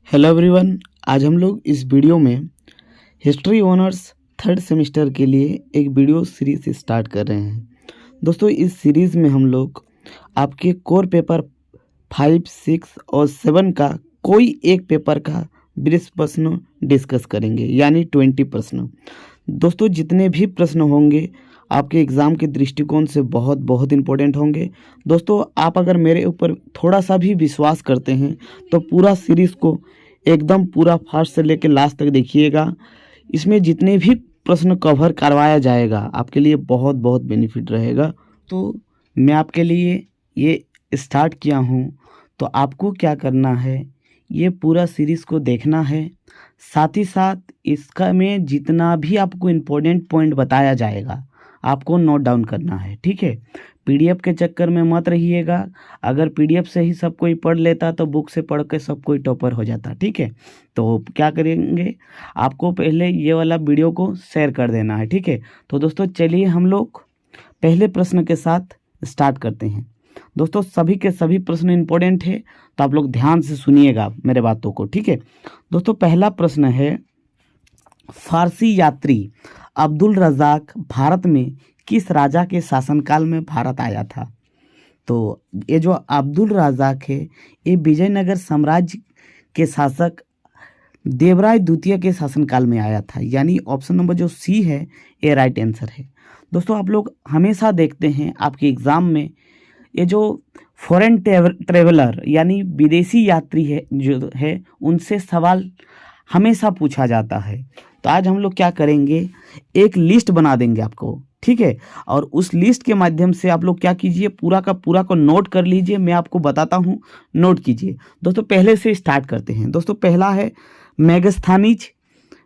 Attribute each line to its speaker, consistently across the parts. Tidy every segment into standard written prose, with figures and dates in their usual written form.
Speaker 1: Hello everyone, आज हम लोग इस वीडियो में हिस्ट्री ऑनर्स थर्ड सेमेस्टर के लिए एक वीडियो सीरीज स्टार्ट कर रहे हैं। दोस्तों, इस सीरीज़ में हम लोग आपके कोर पेपर 5, 6 और 7 का कोई एक पेपर का 20 प्रश्न डिस्कस करेंगे, यानी 20 प्रश्न। दोस्तों, जितने भी प्रश्न होंगे आपके एग्ज़ाम के दृष्टिकोण से बहुत बहुत इम्पोर्टेंट होंगे। दोस्तों, आप अगर मेरे ऊपर थोड़ा सा भी विश्वास करते हैं तो पूरा सीरीज़ को एकदम पूरा फर्स्ट से लेकर लास्ट तक देखिएगा। इसमें जितने भी प्रश्न कवर करवाया जाएगा आपके लिए बहुत बहुत बेनिफिट रहेगा। तो मैं आपके लिए ये स्टार्ट किया हूँ, तो आपको क्या करना है, ये पूरा सीरीज़ को देखना है। साथ ही साथ इसका में जितना भी आपको इम्पोर्टेंट पॉइंट बताया जाएगा आपको नोट डाउन करना है, ठीक है। पीडीएफ के चक्कर में मत रहिएगा। अगर पीडीएफ से ही सब कोई पढ़ लेता तो बुक से पढ़ के सब कोई टॉपर हो जाता, ठीक है। तो क्या करेंगे, आपको पहले ये वाला वीडियो को शेयर कर देना है, ठीक है। तो दोस्तों चलिए हम लोग पहले प्रश्न के साथ स्टार्ट करते हैं। दोस्तों, सभी के सभी प्रश्न इंपॉर्टेंट है, तो आप लोग ध्यान से सुनिएगा मेरे बातों को, ठीक है। दोस्तों, पहला प्रश्न है, फारसी यात्री अब्दुल रज़ाक भारत में किस राजा के शासनकाल में भारत आया था? तो ये जो अब्दुल रज़ाक है ये विजयनगर साम्राज्य के शासक देवराय द्वितीय के शासनकाल में आया था, यानी ऑप्शन नंबर जो सी है ये राइट आंसर है। दोस्तों, आप लोग हमेशा देखते हैं आपके एग्ज़ाम में ये जो फॉरेन ट्रेवलर यानी विदेशी यात्री है जो है उनसे सवाल हमेशा पूछा जाता है। तो आज हम लोग क्या करेंगे, एक लिस्ट बना देंगे आपको, ठीक है। और उस लिस्ट के माध्यम से आप लोग क्या कीजिए, पूरा का पूरा को नोट कर लीजिए। मैं आपको बताता हूँ, नोट कीजिए। दोस्तों, पहले से स्टार्ट करते हैं। दोस्तों, पहला है मेगस्थानीज।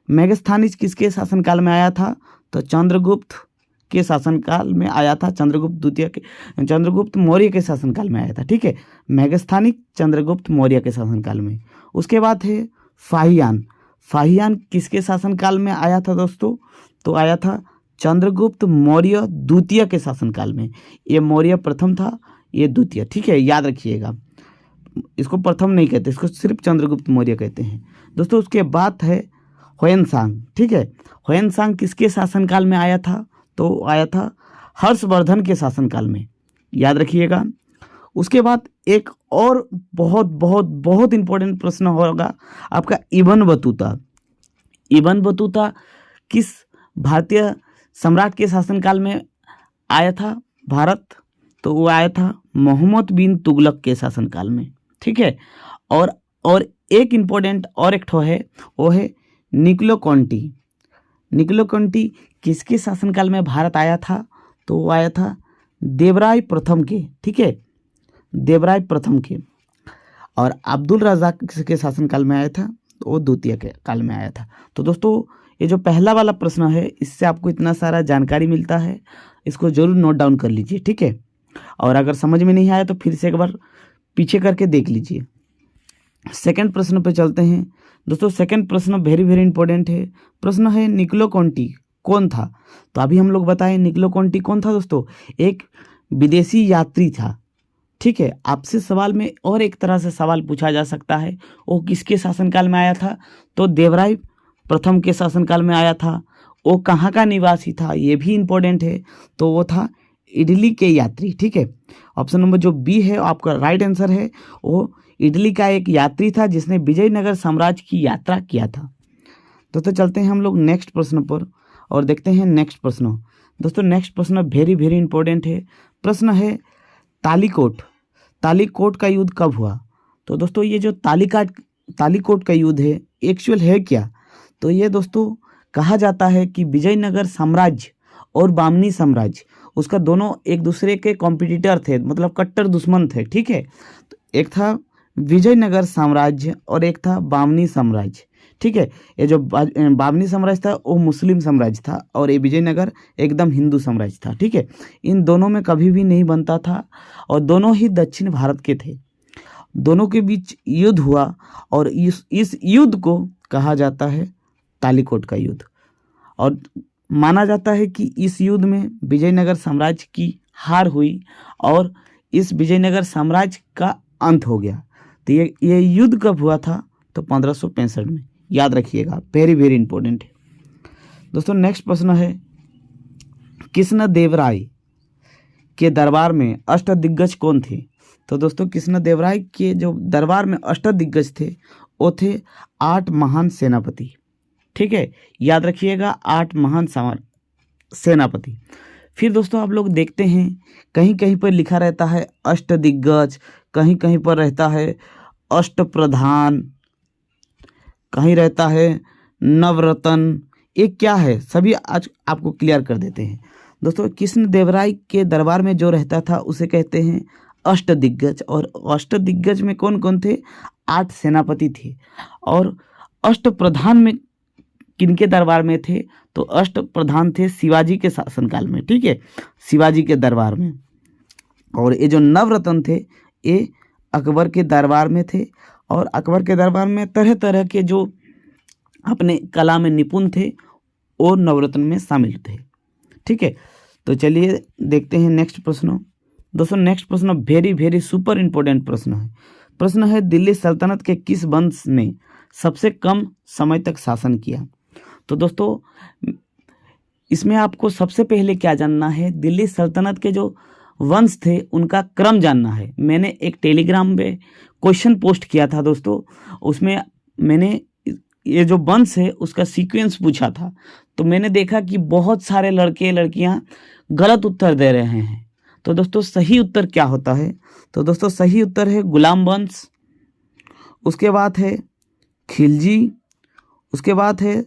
Speaker 1: मेगस्थानीज किसके शासनकाल में आया था? तो चंद्रगुप्त के शासनकाल में आया था। चंद्रगुप्त मौर्य के शासनकाल में आया था, ठीक है। मेगस्थानिक चंद्रगुप्त मौर्य के शासनकाल में। उसके बाद है फाहियान। फाहियान किसके शासनकाल में आया था दोस्तों? तो आया था चंद्रगुप्त मौर्य द्वितीय के शासनकाल में। ये मौर्य प्रथम था, ये द्वितीय, ठीक है, याद रखिएगा। इसको प्रथम नहीं कहते, इसको सिर्फ चंद्रगुप्त मौर्य कहते हैं। दोस्तों, उसके बाद है ह्वेनसांग, ठीक है। ह्वेनसांग किसके शासनकाल में आया था? तो आया था हर्षवर्धन के शासनकाल में, याद रखिएगा। उसके बाद एक और बहुत बहुत बहुत इंपॉर्टेंट प्रश्न होगा आपका, इब्न बतूता। इब्न बतूता किस भारतीय सम्राट के शासनकाल में आया था भारत? तो वो आया था मोहम्मद बिन तुगलक के शासनकाल में, ठीक है। और एक इम्पोर्टेंट और एक ठो है, वो है निकोलो कॉन्टी। निकोलो कॉन्टी किसके शासनकाल में भारत आया था? तो वो आया था देवराय प्रथम के, ठीक है, देवराय प्रथम के। और अब्दुल रज़ाक के शासनकाल में आया था, तो वो द्वितीय के काल में आया था। तो दोस्तों, ये जो पहला वाला प्रश्न है इससे आपको इतना सारा जानकारी मिलता है, इसको जरूर नोट डाउन कर लीजिए, ठीक है। और अगर समझ में नहीं आया तो फिर से एक बार पीछे करके देख लीजिए। सेकंड प्रश्न पे चलते हैं। दोस्तों, सेकंड प्रश्न वेरी वेरी इंपॉर्टेंट है। प्रश्न है, निकोलो कॉन्टी कौन था? तो अभी हम लोग बताएं निकोलो कॉन्टी कौन था दोस्तों? एक विदेशी यात्री था, ठीक है। आपसे सवाल में और एक तरह से सवाल पूछा जा सकता है, वो किसके शासनकाल में आया था? तो देवराय प्रथम के शासनकाल में आया था। वो कहाँ का निवासी था, ये भी इम्पोर्टेंट है। तो वो था इटली के यात्री, ठीक है। ऑप्शन नंबर जो बी है आपका राइट आंसर है। वो इटली का एक यात्री था जिसने विजयनगर साम्राज्य की यात्रा किया था। दोस्तों, चलते हैं हम लोग नेक्स्ट प्रश्न पर और देखते हैं नेक्स्ट प्रश्न। दोस्तों, नेक्स्ट प्रश्न वेरी वेरी इंपॉर्टेंट है। प्रश्न है, तालीकोट। तालीकोट का युद्ध कब हुआ? तो दोस्तों, ये जो तालीकोट का युद्ध है एक्चुअल है क्या? तो ये दोस्तों कहा जाता है कि विजयनगर साम्राज्य और बामनी साम्राज्य उसका दोनों एक दूसरे के कॉम्पिटिटर थे, मतलब कट्टर दुश्मन थे, ठीक है। तो एक था विजयनगर साम्राज्य और एक था बामनी साम्राज्य, ठीक है। ये जो बामनी साम्राज्य था वो मुस्लिम साम्राज्य था और ये विजयनगर एकदम हिंदू साम्राज्य था, ठीक है। इन दोनों में कभी भी नहीं बनता था और दोनों ही दक्षिण भारत के थे। दोनों के बीच युद्ध हुआ और इस युद्ध को कहा जाता है तालीकोट का युद्ध। और माना जाता है कि इस युद्ध में विजयनगर साम्राज्य की हार हुई और इस विजयनगर साम्राज्य का अंत हो गया। तो ये युद्ध कब हुआ था? तो 1565 में, याद रखिएगा, वेरी वेरी इंपॉर्टेंट है। दोस्तों नेक्स्ट प्रश्न है, कृष्णदेवराय के दरबार में अष्टदिग्गज कौन थे? तो दोस्तों कृष्णदेवराय के जो दरबार में अष्टदिग्गज थे वो थे 8 महान सेनापति। ठीक है, याद रखिएगा, 8 महान सेनापति। फिर दोस्तों आप लोग देखते हैं कहीं कहीं पर लिखा रहता है अष्टदिग्गज, कहीं कहीं पर रहता है अष्टप्रधान, कहीं रहता है नवरत्न। ये क्या है सभी आज आपको क्लियर कर देते हैं। दोस्तों कृष्णदेवराय के दरबार में जो रहता था उसे कहते हैं अष्टदिग्गज, और अष्टदिग्गज में कौन कौन थे? 8 सेनापति थे। और अष्टप्रधान में किनके दरबार में थे? तो अष्टप्रधान थे शिवाजी के शासनकाल में। ठीक है, शिवाजी के दरबार में। और ये जो नवरत्न थे ये अकबर के दरबार में थे, और अकबर के दरबार में तरह तरह के जो अपने कला में निपुण थे वो नवरत्न में शामिल थे। ठीक है, तो चलिए देखते हैं नेक्स्ट प्रश्न। दोस्तों नेक्स्ट प्रश्न वेरी वेरी सुपर इंपॉर्टेंट प्रश्न है। प्रश्न है, दिल्ली सल्तनत के किस वंश ने सबसे कम समय तक शासन किया? तो दोस्तों इसमें आपको सबसे पहले क्या जानना है? दिल्ली सल्तनत के जो वंश थे उनका क्रम जानना है। मैंने एक टेलीग्राम पे क्वेश्चन पोस्ट किया था दोस्तों, उसमें मैंने ये जो वंश है उसका सीक्वेंस पूछा था, तो मैंने देखा कि बहुत सारे लड़के लड़कियां गलत उत्तर दे रहे हैं। तो दोस्तों सही उत्तर क्या होता है? तो दोस्तों सही उत्तर है गुलाम वंश, उसके बाद है खिलजी, उसके बाद है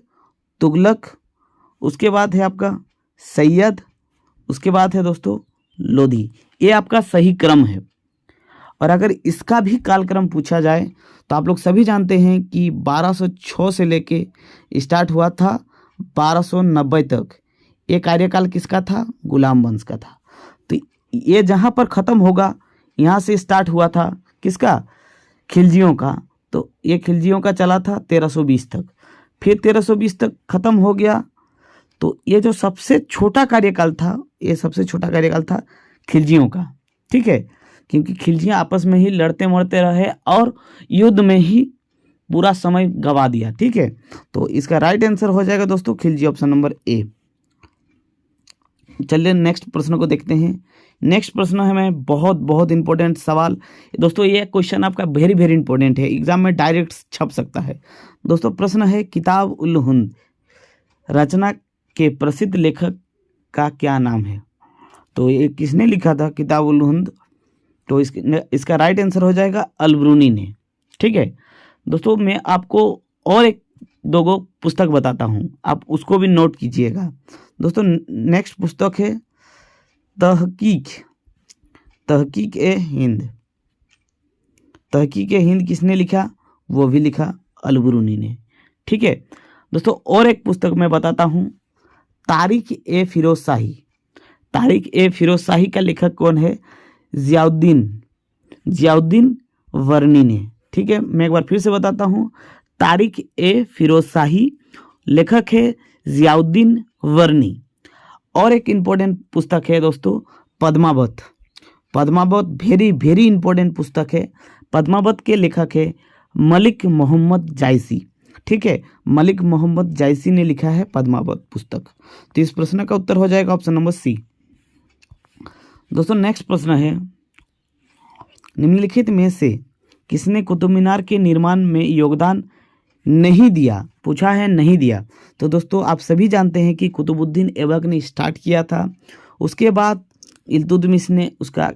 Speaker 1: तुगलक, उसके बाद है आपका सैयद, उसके बाद है दोस्तों लोधी। ये आपका सही क्रम है। और अगर इसका भी कालक्रम पूछा जाए तो आप लोग सभी जानते हैं कि 1206 से लेके स्टार्ट हुआ था 1290 तक। ये कार्यकाल किसका था? गुलाम वंश का था। तो ये जहाँ पर ख़त्म होगा यहाँ से स्टार्ट हुआ था किसका? खिलजियों का। तो ये खिलजियों का चला था 1320 तक, फिर 1320 तक ख़त्म हो गया। तो ये जो सबसे छोटा कार्यकाल था, ये सबसे छोटा कार्यकाल था खिलजियों का। ठीक है, क्योंकि खिलजियाँ आपस में ही लड़ते मरते रहे और युद्ध में ही पूरा समय गवा दिया। ठीक है, तो इसका राइट आंसर हो जाएगा दोस्तों खिलजी, ऑप्शन नंबर ए। चलिए नेक्स्ट प्रश्न को देखते हैं। नेक्स्ट प्रश्न है मैं बहुत बहुत इंपॉर्टेंट सवाल दोस्तों। ये क्वेश्चन आपका वेरी वेरी इंपॉर्टेंट है, एग्जाम में डायरेक्ट छप सकता है। दोस्तों प्रश्न है, किताब उल हिंद रचना के प्रसिद्ध लेखक का क्या नाम है? तो ये किसने लिखा था किताब उल हिंद? तो इसका राइट आंसर हो जाएगा अलबरूनी ने। ठीक है दोस्तों, मैं आपको और एक दो पुस्तक बताता हूँ, आप उसको भी नोट कीजिएगा। दोस्तों नेक्स्ट पुस्तक है तहकीक ए हिंद। तहकीक ए हिंद किसने लिखा? वो भी लिखा अलबरूनी ने। ठीक है दोस्तों, और एक पुस्तक मैं बताता हूँ, तारीख ए फिरोज शाही। तारीख ए फिरोज शाही का लेखक कौन है? जियाउद्दीन वर्नी ने। ठीक है, मैं एक बार फिर से बताता हूँ, तारीख ए फिरोज शाही, लेखक है जियाउद्दीन वर्नी। और एक इम्पोर्टेंट पुस्तक है दोस्तों Padmavat. Padmavat very very important पुस्तक है। पद्मावत के लेखक है मलिक मोहम्मद जायसी। ठीक है, मलिक मोहम्मद जायसी ने लिखा है पद्मावत पुस्तक। तो इस प्रश्न का उत्तर हो जाएगा ऑप्शन नंबर सी। दोस्तों नेक्स्ट प्रश्न है, निम्नलिखित में से किसने कुतुब मीनार के निर्माण में योगदान नहीं दिया? पूछा है नहीं दिया। तो दोस्तों आप सभी जानते हैं कि कुतुबुद्दीन ऐबक ने स्टार्ट किया था, उसके बाद इल्तुतमिश ने उसका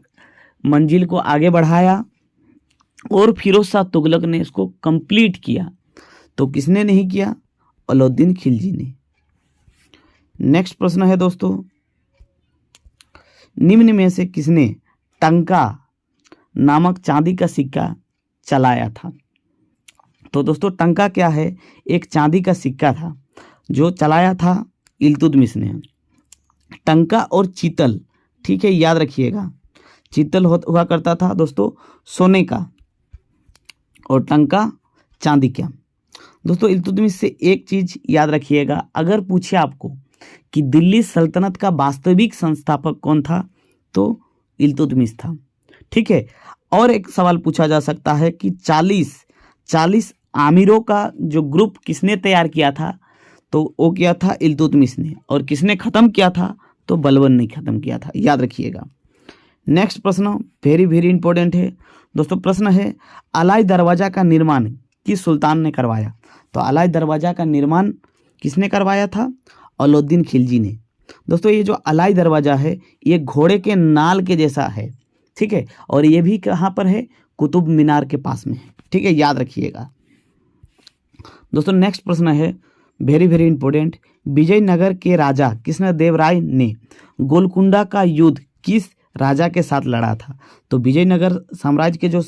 Speaker 1: मंजिल को आगे बढ़ाया और फिरोज शाह तुगलक ने इसको कंप्लीट किया। तो किसने नहीं किया? अलाउद्दीन खिलजी ने। नेक्स्ट प्रश्न है दोस्तों, निम्न में से किसने टंका नामक चांदी का सिक्का चलाया था? तो दोस्तों टंका क्या है? एक चांदी का सिक्का था जो चलाया था इल्तुतमिश ने। टंका और चीतल, ठीक है याद रखिएगा, चीतल हुआ करता था दोस्तों सोने का और टंका चांदी का। दोस्तों इल्तुतमिश से एक चीज याद रखिएगा, अगर पूछे आपको कि दिल्ली सल्तनत का वास्तविक संस्थापक कौन था तो इल्तुतमिश था। ठीक है, और एक सवाल पूछा जा सकता है कि 40 आमिरों का जो ग्रुप किसने तैयार किया था, तो वो किया था इल्तुतमिश ने। और किसने ख़त्म किया था, तो बलबन ने ख़त्म किया था, याद रखिएगा। नेक्स्ट प्रश्न वेरी वेरी इंपॉर्टेंट है दोस्तों। प्रश्न है अलाई दरवाज़ा का निर्माण किस सुल्तान ने करवाया। तो अलाई दरवाज़ा का निर्माण किसने करवाया था, अलाउद्दीन खिलजी ने। दोस्तों ये जो अलाई दरवाज़ा है ये घोड़े के नाल के जैसा है, ठीक है, और ये भी कहाँ पर है, कुतुब मीनार के पास में है, ठीक है, याद रखिएगा। दोस्तों नेक्स्ट प्रश्न है वेरी वेरी इंपॉर्टेंट, विजयनगर के राजा कृष्णदेवराय ने गोलकुंडा का युद्ध किस राजा के साथ लड़ा था। तो विजयनगर साम्राज्य के जो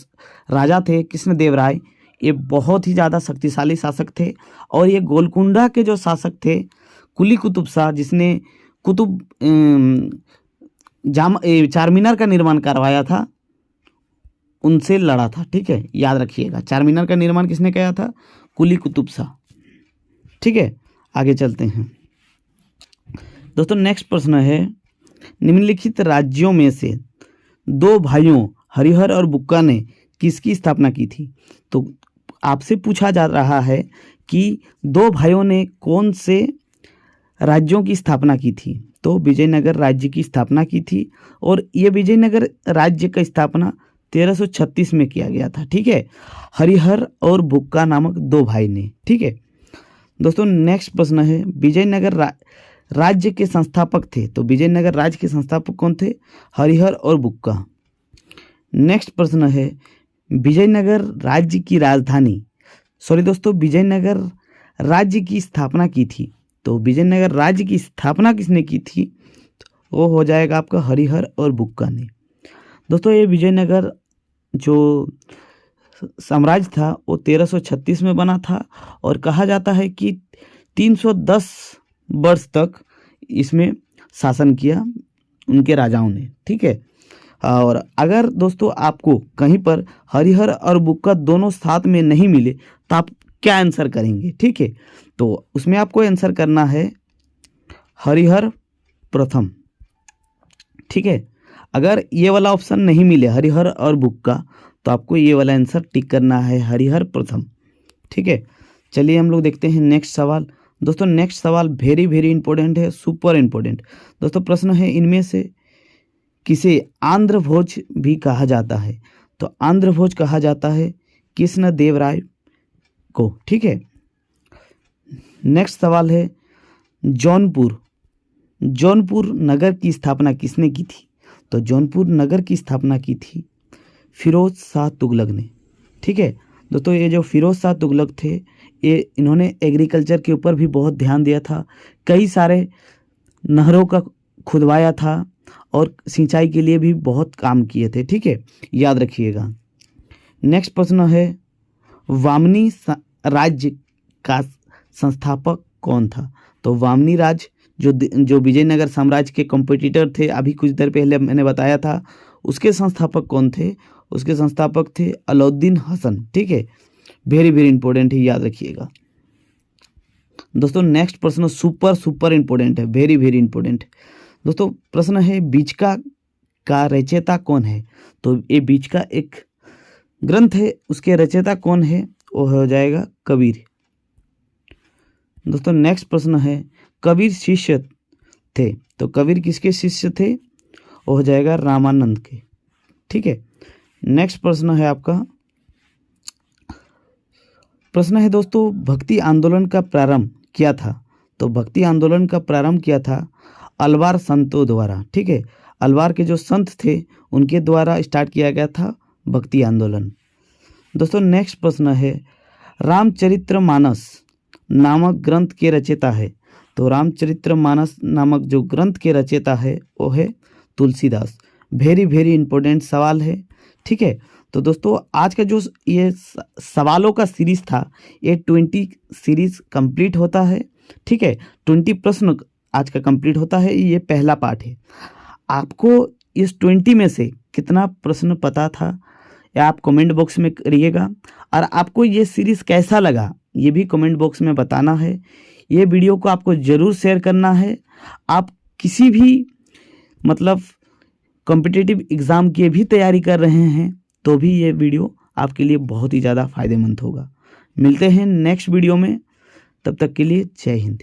Speaker 1: राजा थे कृष्णदेवराय, ये बहुत ही ज़्यादा शक्तिशाली शासक थे। और ये गोलकुंडा के जो शासक थे कुली कुतुब शाह, जिसने कुतुब चारमीनार का निर्माण करवाया था, उनसे लड़ा था, ठीक है, याद रखिएगा। चारमीनार का निर्माण किसने किया था, कुली कुतुब शाह, ठीक है। आगे चलते हैं दोस्तों। नेक्स्ट प्रश्न है निम्नलिखित राज्यों में से दो भाइयों हरिहर और बुक्का ने किसकी स्थापना की थी। तो आपसे पूछा जा रहा है कि दो भाइयों ने कौन से राज्यों की स्थापना की थी। तो विजयनगर राज्य की स्थापना की थी, और ये विजयनगर राज्य का स्थापना 1336 में किया गया था, ठीक है, हरिहर और बुक्का नामक दो भाई ने, ठीक है। दोस्तों नेक्स्ट प्रश्न है विजयनगर राज्य के संस्थापक थे। तो विजयनगर राज्य के संस्थापक कौन थे, हरिहर और बुक्का। नेक्स्ट प्रश्न है विजयनगर राज्य की राजधानी, विजयनगर राज्य की स्थापना की थी। तो विजयनगर राज्य की स्थापना किसने की थी, वो हो जाएगा आपका हरिहर और बुक्का ने। दोस्तों ये विजयनगर जो साम्राज्य था वो 1336 में बना था, और कहा जाता है कि 310 वर्ष तक इसमें शासन किया उनके राजाओं ने, ठीक है। और अगर दोस्तों आपको कहीं पर हरिहर और बुक्का दोनों साथ में नहीं मिले तो आप क्या आंसर करेंगे, ठीक है। तो उसमें आपको आंसर करना है हरिहर प्रथम, ठीक है। अगर ये वाला ऑप्शन नहीं मिले हरिहर और बुक्का, तो आपको ये वाला आंसर टिक करना है हरिहर प्रथम, ठीक है। चलिए हम लोग देखते हैं नेक्स्ट सवाल। दोस्तों नेक्स्ट सवाल वेरी वेरी इंपॉर्टेंट है, सुपर इंपॉर्टेंट। दोस्तों प्रश्न है इनमें से किसे आंध्र भोज भी कहा जाता है। तो आंध्र भोज कहा जाता है कृष्णदेवराय को, ठीक है। नेक्स्ट सवाल है जौनपुर नगर की स्थापना किसने की थी। तो जौनपुर नगर की स्थापना की थी फिरोज शाह तुगलक ने, ठीक है। दोस्तों ये जो फिरोज शाह तुगलक थे, ये इन्होंने एग्रीकल्चर के ऊपर भी बहुत ध्यान दिया था, कई सारे नहरों का खुदवाया था और सिंचाई के लिए भी बहुत काम किए थे, ठीक है, याद रखिएगा। नेक्स्ट प्रश्न है वामनी राज्य का संस्थापक कौन था। तो वामनी राज्य जो विजयनगर साम्राज्य के कॉम्पिटिटर थे, अभी कुछ देर पहले मैंने बताया था, उसके संस्थापक कौन थे, उसके संस्थापक थे अलाउद्दीन हसन, ठीक है, वेरी वेरी इंपॉर्टेंट है, याद रखिएगा। दोस्तों नेक्स्ट प्रश्न सुपर इंपॉर्टेंट है, वेरी वेरी इंपॉर्टेंट। दोस्तों प्रश्न है बीचका का रचयिता कौन है। तो ये बीचका एक ग्रंथ है, उसके रचयिता कौन है, वो हो जाएगा कबीर। दोस्तों नेक्स्ट प्रश्न है कबीर शिष्य थे। तो कबीर किसके शिष्य थे, वो हो जाएगा रामानंद के, ठीक है। नेक्स्ट प्रश्न है आपका, प्रश्न है दोस्तों भक्ति आंदोलन का प्रारंभ किया था। तो भक्ति आंदोलन का प्रारंभ किया था अलवार संतों द्वारा, ठीक है, अलवार के जो संत थे उनके द्वारा स्टार्ट किया गया था भक्ति आंदोलन। दोस्तों नेक्स्ट प्रश्न है रामचरितमानस नामक ग्रंथ के रचयिता है। तो रामचरितमानस नामक जो ग्रंथ के रचयिता है वो है तुलसीदास। वेरी वेरी इंपॉर्टेंट सवाल है, ठीक है। तो दोस्तों आज का जो ये सवालों का सीरीज था, ये 20 सीरीज कंप्लीट होता है, ठीक है, 20 प्रश्न आज का कंप्लीट होता है, ये पहला पार्ट है। आपको इस 20 में से कितना प्रश्न पता था या आप कमेंट बॉक्स में करिएगा, और आपको ये सीरीज कैसा लगा ये भी कमेंट बॉक्स में बताना है। ये वीडियो को आपको ज़रूर शेयर करना है। आप किसी भी मतलब कॉम्पिटिटिव एग्ज़ाम की भी तैयारी कर रहे हैं तो भी ये वीडियो आपके लिए बहुत ही ज़्यादा फायदेमंद होगा। मिलते हैं नेक्स्ट वीडियो में, तब तक के लिए जय हिंद।